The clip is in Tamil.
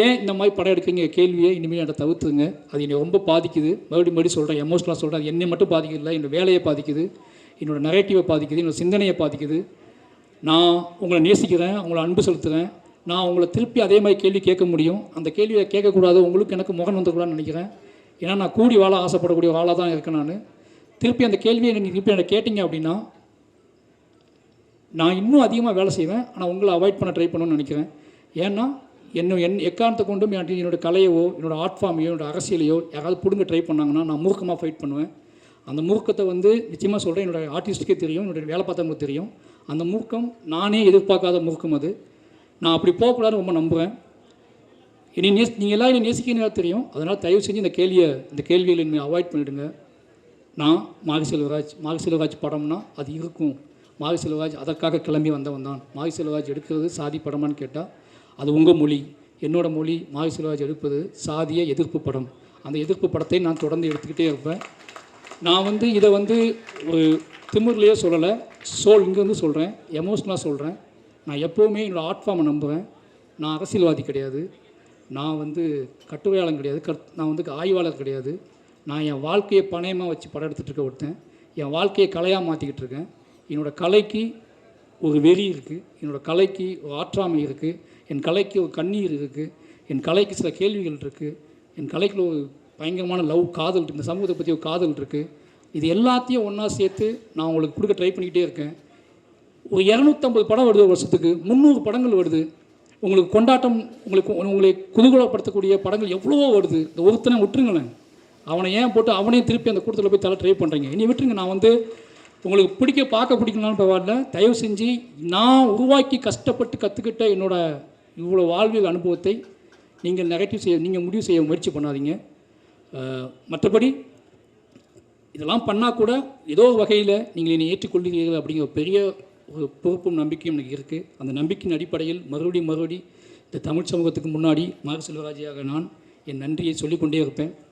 ஏன் இந்த மாதிரி படம் எடுக்கிறீங்க கேள்வியை இனிமேல் என்கிட்ட தவிர்த்துங்க. அது என்னை ரொம்ப பாதிக்குது. மறுபடியும் சொல்கிறேன், எமோஷனலாக சொல்கிறேன். அது என்னை மட்டும் பாதிக்கல, என்னோடய வேலையை பாதிக்குது, என்னோடய நரேட்டிவை பாதிக்குது, என்னோடய சிந்தனையை பாதிக்குது. நான் உங்களை நேசிக்கிறேன், உங்களை அன்பு செலுத்துகிறேன். நான் உங்களை திருப்பி அதே மாதிரி கேள்வி கேட்க முடியும். அந்த கேள்வியை கேட்கக்கூடாது, உங்களுக்கு எனக்கு முகம் வந்துக்கூடாதுன்னு நினைக்கிறேன். ஏன்னா நான் கூடி வாழ ஆசைப்படக்கூடிய வாழாக தான் இருக்கேன். நான் திருப்பி அந்த கேள்வியை நீங்கள் திருப்பி என்னை கேட்டிங்க அப்படின்னா நான் இன்னும் அதிகமாக வேலை செய்வேன். ஆனால் உங்களை அவாய்ட் பண்ண ட்ரை பண்ணணும்னு நினைக்கிறேன். ஏன்னா எக்காரணத்தை கொண்டும் என்னோடய கலையவோ, என்னோடய ஆர்ட் ஃபார்மையோ, என்னோடய அரசியலையோ யாராவது பிடுங்க ட்ரை பண்ணாங்கன்னா நான் மூர்க்கமாக ஃபைட் பண்ணுவேன். அந்த மூர்க்கத்தை நிச்சயமாக சொல்கிறேன், என்னோடய ஆர்டிஸ்ட்டுக்கே தெரியும், என்னோடய வேலை பார்த்தவங்களுக்கு தெரியும். அந்த மூர்க்கம் நானே எதிர்பார்க்காத மூர்க்கம். அது நான் அப்படி போகக்கூடாதுன்னு ரொம்ப நம்புவேன். நீங்கள் எல்லாம் என்னை நேசிக்கிறீங்க தெரியும். அதனால் தயவு செஞ்சு இந்த கேள்விகளை நீங்கள் அவாய்ட் பண்ணிவிடுங்க. நான் மாரி செல்வராஜ் படம்னா அது இருக்கும். மாரி செல்வராஜ் அதற்காக கிளம்பி வந்தவன் தான். மாரி செல்வராஜ் எடுக்கிறது சாதி படமான்னு கேட்டால் அது உங்கள் மொழி. என்னோடய மொழி. மாரி செல்வராஜ் எடுப்பது சாதிய எதிர்ப்பு படம். அந்த எதிர்ப்பு படத்தை நான் தொடர்ந்து எடுத்துக்கிட்டே இருப்பேன். நான் இதை ஒரு திமிர்லேயே சொல்லலை, இங்கேருந்து சொல்கிறேன், எமோஷ்னலாக சொல்கிறேன். நான் எப்போவுமே என்னோடய ஆர்ட் ஃபார்மை நம்புவேன். நான் அரசியல்வாதி கிடையாது, நான் கட்டுரையாளன் கிடையாது, நான் ஆய்வாளர் கிடையாது. நான் என் வாழ்க்கையை பணயமாக வச்சு படம் எடுத்துகிட்டு இருக்க ஒருத்தன். என் வாழ்க்கையை கலையாக மாற்றிக்கிட்டு இருக்கேன். என்னோடய கலைக்கு ஒரு வெறி இருக்குது, என்னோடய கலைக்கு ஒரு ஆற்றாமை இருக்குது, என் கலைக்கு ஒரு கண்ணீர் இருக்குது, என் கலைக்கு சில கேள்விகள் இருக்குது, என் கலைக்குள்ள ஒரு பயங்கரமான காதல் இருக்குது, இந்த சமூகத்தை பற்றி ஒரு காதல் இருக்குது. இது எல்லாத்தையும் ஒன்றா சேர்த்து நான் உங்களுக்கு கொடுக்க ட்ரை பண்ணிக்கிட்டே இருக்கேன். ஒரு 250 படம் வருது ஒரு வருஷத்துக்கு, 300 படங்கள் வருது. உங்களுக்கு கொண்டாட்டம், உங்களை குதூகலப்படுத்தக்கூடிய படங்கள் எவ்வளவோ வருது. இந்த ஒருத்தனை விட்டுருங்களேன், அவனை ஏன் போட்டு அவனையும் திருப்பி அந்த கூட்டத்தில் போய் ட்ரை பண்ணுறீங்க? இனி விட்டுருங்க. நான் உங்களுக்கு பார்க்க பிடிக்கணும்னு பரவாயில்ல, தயவு செஞ்சு நான் உருவாக்கி கஷ்டப்பட்டு கற்றுக்கிட்ட இவ்வளோ வாழ்வியல் அனுபவத்தை நீங்கள் முடிவு செய்ய முயற்சி பண்ணாதீங்க. மற்றபடி இதெல்லாம் பண்ணால் கூட ஏதோ வகையில் நீங்கள் என்னை ஏற்றுக்கொள்கிறீர்கள் அப்படிங்கிற பெரிய ஒரு பொறுப்பும் நம்பிக்கையும் எனக்கு இருக்குது. அந்த நம்பிக்கையின் அடிப்படையில் மறுபடி இந்த தமிழ் சமூகத்துக்கு முன்னாடி மாரி செல்வராஜாக நான் என் நன்றியை சொல்லிக்கொண்டே இருப்பேன்.